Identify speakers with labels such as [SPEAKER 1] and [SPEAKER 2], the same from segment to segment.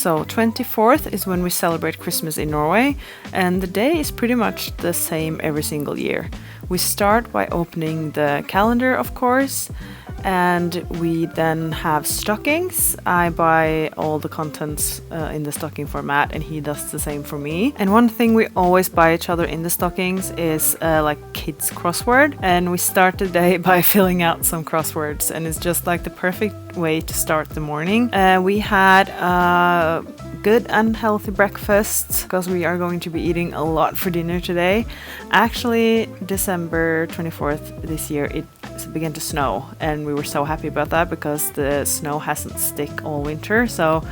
[SPEAKER 1] So 24th is when we celebrate Christmas in Norway, and the day is pretty much the same every single year. We start by opening the calendar, of course, and we then have stockings. I buy all the contents in the stocking format, and he does the same for me. And one thing we always buy each other in the stockings is like kids crossword, and we start the day by filling out some crosswords, and it's just like the perfect way to start the morning. We had a good and healthy breakfast because we are going to be eating a lot for dinner today. Actually, December 24th this year it began to snow, and we were so happy about that because the snow hasn't stick all winter, so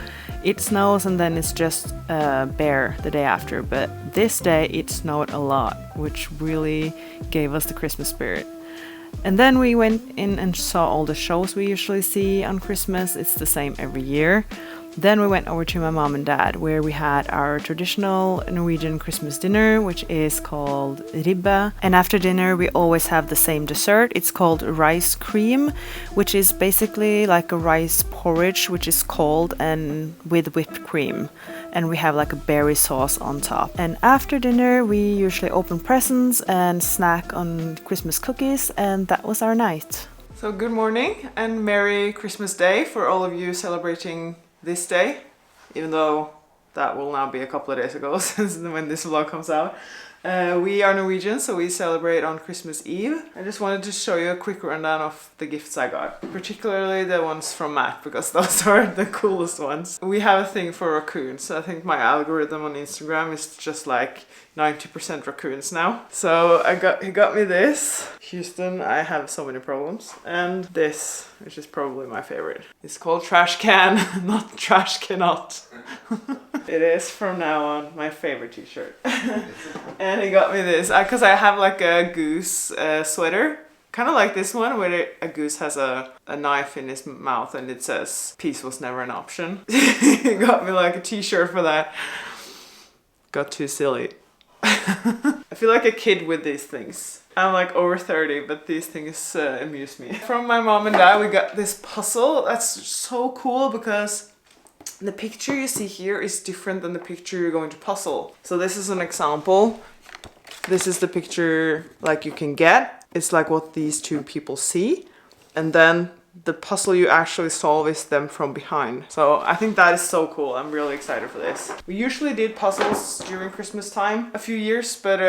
[SPEAKER 1] it snows and then it's just bare the day after. But this day it snowed a lot, which really gave us the Christmas spirit. And then we went in and saw all the shows we usually see on Christmas. It's the same every year. Then we went over to my mom and dad, where we had our traditional Norwegian Christmas dinner, which is called ribbe. And after dinner, we always have the same dessert. It's called rice cream, which is basically like a rice porridge, which is cold and with whipped cream. And we have like a berry sauce on top. And after dinner, we usually open presents and snack on Christmas cookies, and that was our night. So good morning and Merry Christmas Day for all of you celebrating this day, even though that will now be a couple of days ago since when this vlog comes out. We are Norwegian, so we celebrate on Christmas Eve. I just wanted to show you a quick rundown of the gifts I got, particularly the ones from Matt, because those are the coolest ones. We have a thing for raccoons. I think my algorithm on Instagram is just like 90% raccoons now. So he got me this. Houston, I have so many problems. And this, which is probably my favorite. It's called Trash Can, not Trash Cannot. It is from now on my favorite t-shirt. And he got me this because I have like a goose sweater, kind of like this one, where a goose has a knife in his mouth and it says peace was never an option. He got me like a t-shirt for that. Got too silly. I feel like a kid with these things. I'm like over 30, but these things amuse me. From my mom and dad, we got this puzzle. That's so cool because the picture you see here is different than the picture you're going to puzzle. So this is an example. This is the picture like you can get. It's like what these two people see. And then the puzzle you actually solve is them from behind. So I think that is so cool. I'm really excited for this. We usually did puzzles during Christmas time a few years, but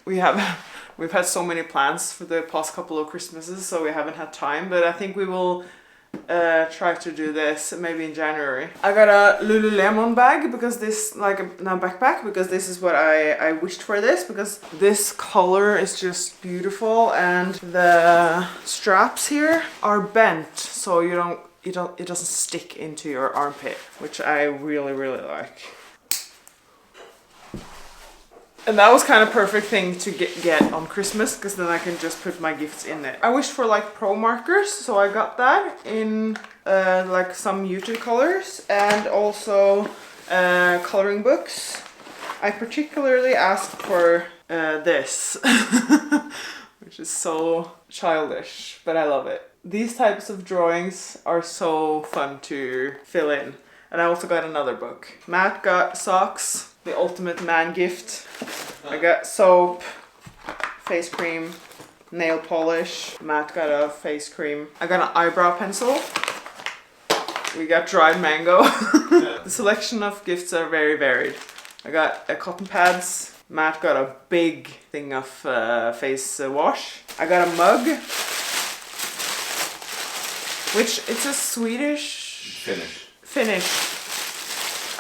[SPEAKER 1] we've had so many plans for the past couple of Christmases, so we haven't had time. But I think we will try to do this maybe in January. I got a Lululemon bag because this, like a backpack, because this is what I wished for this, because this color is just beautiful and the straps here are bent so it doesn't stick into your armpit, which I really like. And that was kind of perfect thing to get on Christmas, because then I can just put my gifts in it. I wished for like pro markers, so I got that in like some muted colors, and also coloring books. I particularly asked for this, which is so childish, but I love it. These types of drawings are so fun to fill in. And I also got another book. Matt got socks, the ultimate man gift. I got soap, face cream, nail polish. Matt got a face cream. I got an eyebrow pencil. We got dried mango. The selection of gifts are very varied. I got cotton pads. Matt got a big thing of face wash. I got a mug, which it's a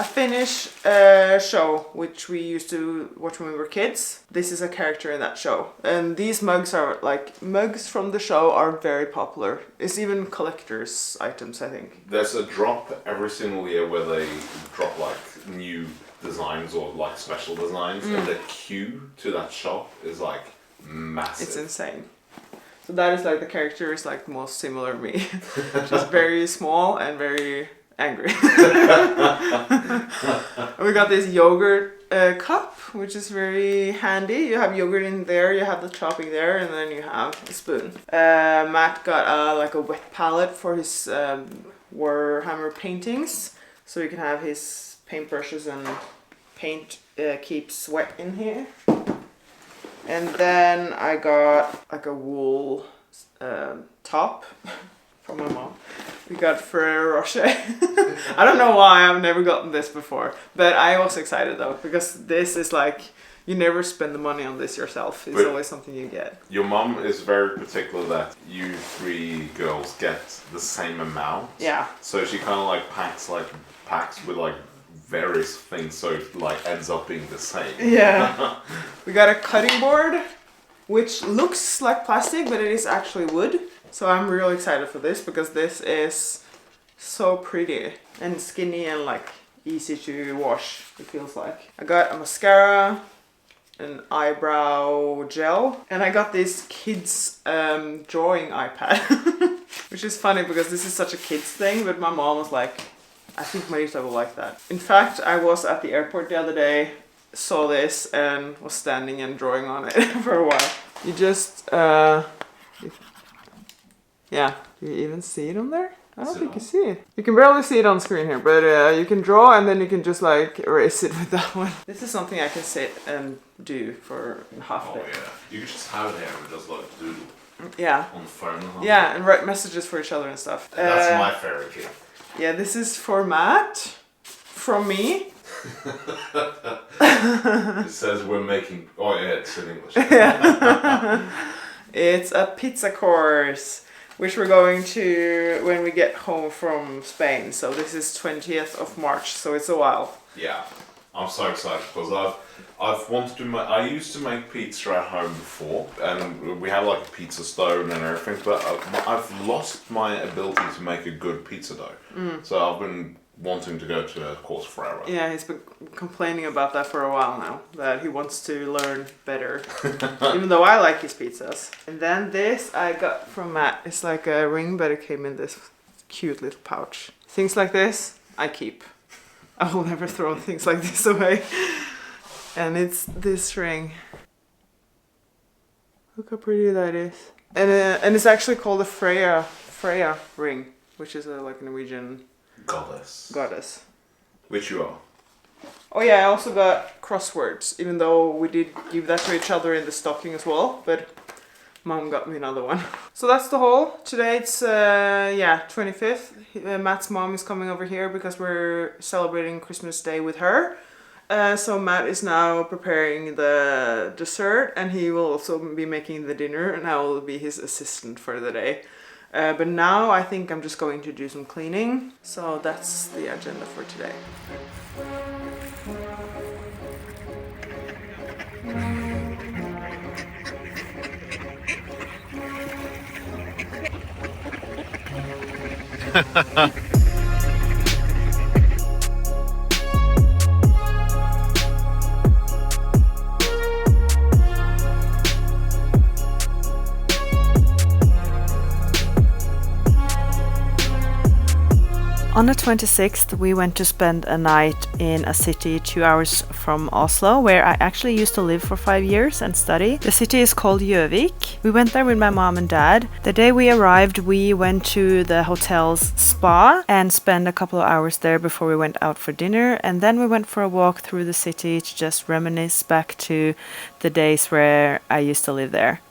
[SPEAKER 1] Finnish show which we used to watch when we were kids. This is a character in that show, and these mugs are like mugs from the show are very popular. It's even collector's items, I think.
[SPEAKER 2] There's a drop every single year where they drop like new designs or like special designs, and the queue to that shop is like massive.
[SPEAKER 1] It's insane. So that is like the character is like most similar to me. Just very small and very angry. We got this yogurt cup, which is very handy. You have yogurt in there, you have the chopping there, and then you have a spoon. Matt got like a wet palette for his Warhammer paintings. so he can have his paintbrushes and paint keeps wet in here. And then I got like a wool top from my mom. We got Ferrero Rocher. I don't know why, I've never gotten this before, but I was excited though, because this is like, you never spend the money on this yourself. It's always something you get.
[SPEAKER 2] Your mom is very particular that you 3 girls get the same amount.
[SPEAKER 1] Yeah.
[SPEAKER 2] So she kind of like packs with like various things, so it like ends up being the same.
[SPEAKER 1] Yeah. We got a cutting board, which looks like plastic, but it is actually wood. So I'm really excited for this, because this is so pretty and skinny and like easy to wash, it feels like. I got a mascara, an eyebrow gel, and I got this kids drawing iPad, which is funny because this is such a kids thing, but my mom was like, I think Marita will like that. In fact, I was at the airport the other day, saw this and was standing and drawing on it for a while. You just yeah, do you even see it on there? I don't think you see it. You can barely see it on screen here, but you can draw and then you can just like erase it with that one. This is something I can sit and do for half a day.
[SPEAKER 2] Oh yeah, you can just have it here and just like doodle.
[SPEAKER 1] Yeah.
[SPEAKER 2] On the phone or something.
[SPEAKER 1] Yeah, and write messages for each other and stuff.
[SPEAKER 2] That's my favorite gift.
[SPEAKER 1] Yeah, this is for Matt, from me.
[SPEAKER 2] It says we're making. Oh yeah, it's in English.
[SPEAKER 1] It's a pizza course, which we're going to when we get home from Spain. So this is 20th of March, so it's a while.
[SPEAKER 2] Yeah, I'm so excited because I've wanted to make. I used to make pizza at home before, and we had like a pizza stone and everything. But I've lost my ability to make a good pizza dough. So I've been wanting to go to a course forever.
[SPEAKER 1] Yeah, he's been complaining about that for a while now, that he wants to learn better, even though I like his pizzas. And then this I got from Matt. It's like a ring, but it came in this cute little pouch. Things like this, I keep. I will never throw things like this away. And it's this ring. Look how pretty that is. And it's actually called a Freya ring, which is like a Norwegian goddess.
[SPEAKER 2] Which you are.
[SPEAKER 1] Oh yeah, I also got crosswords, even though we did give that to each other in the stocking as well, but Mom got me another one. So that's the haul. Today it's 25th. Matt's mom is coming over here because we're celebrating Christmas Day with her. So Matt is now preparing the dessert, and he will also be making the dinner, and I will be his assistant for the day. But now I think I'm just going to do some cleaning. So that's the agenda for today. On the 26th, we went to spend a night in a city 2 hours from Oslo, where I actually used to live for 5 years and study. The city is called Gjøvik. We went there with my mom and dad. The day we arrived, we went to the hotel's spa and spent a couple of hours there before we went out for dinner. And then we went for a walk through the city to just reminisce back to the days where I used to live there.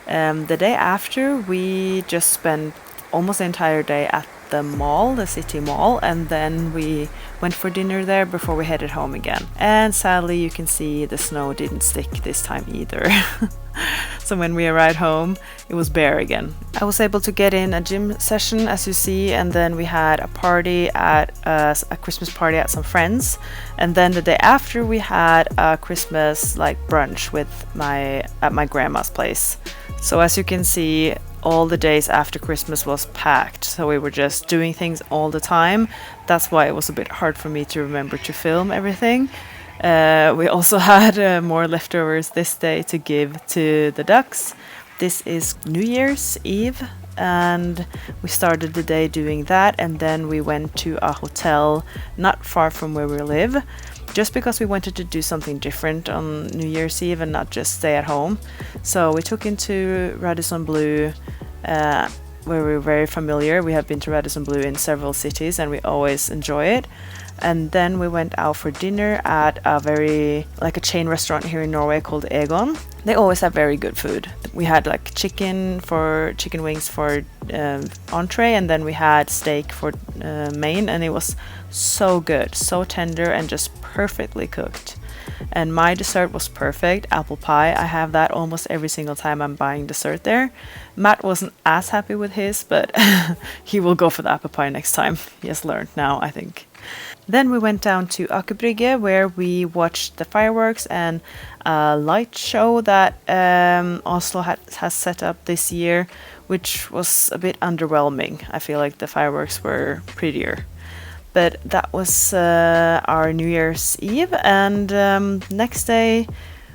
[SPEAKER 1] The day after, we just spent almost the entire day at the mall, the city mall, and then we went for dinner there before we headed home again. And sadly, you can see the snow didn't stick this time either. So when we arrived home, it was bare again. I was able to get in a gym session, as you see, and then we had a party at a Christmas party at some friends. And then the day after, we had a Christmas like brunch at my grandma's place. So as you can see, all the days after Christmas was packed, so we were just doing things all the time. That's why it was a bit hard for me to remember to film everything. We also had more leftovers this day to give to the ducks. This is New Year's Eve, and we started the day doing that, and then we went to a hotel not far from where we live, just because we wanted to do something different on New Year's Eve and not just stay at home. So we took into Radisson Blu, where we're very familiar. We have been to Radisson Blu in several cities and we always enjoy it. And then we went out for dinner at a chain restaurant here in Norway called Egon. They always have very good food. We had like chicken wings for entree, and then we had steak for main, and it was so good, so tender and just perfectly cooked. And my dessert was perfect, apple pie. I have that almost every single time I'm buying dessert there. Matt wasn't as happy with his, but he will go for the apple pie next time. He has learned now, I think. Then we went down to Aker Brygge, where we watched the fireworks and a light show that Oslo has set up this year, which was a bit underwhelming. I feel like the fireworks were prettier. But that was our New Year's Eve, and next day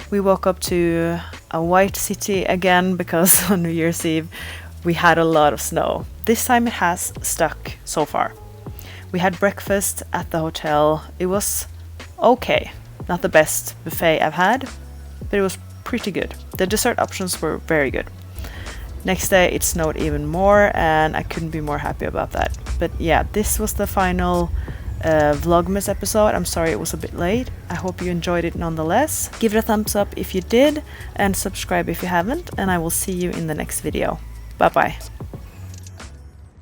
[SPEAKER 1] we woke up to a white city again, because on New Year's Eve we had a lot of snow. This time it has stuck so far. We had breakfast at the hotel. It was okay. Not the best buffet I've had, but it was pretty good. The dessert options were very good. Next day it snowed even more, and I couldn't be more happy about that. But yeah, this was the final Vlogmas episode. I'm sorry it was a bit late. I hope you enjoyed it nonetheless. Give it a thumbs up if you did, and subscribe if you haven't, and I will see you in the next video. Bye bye.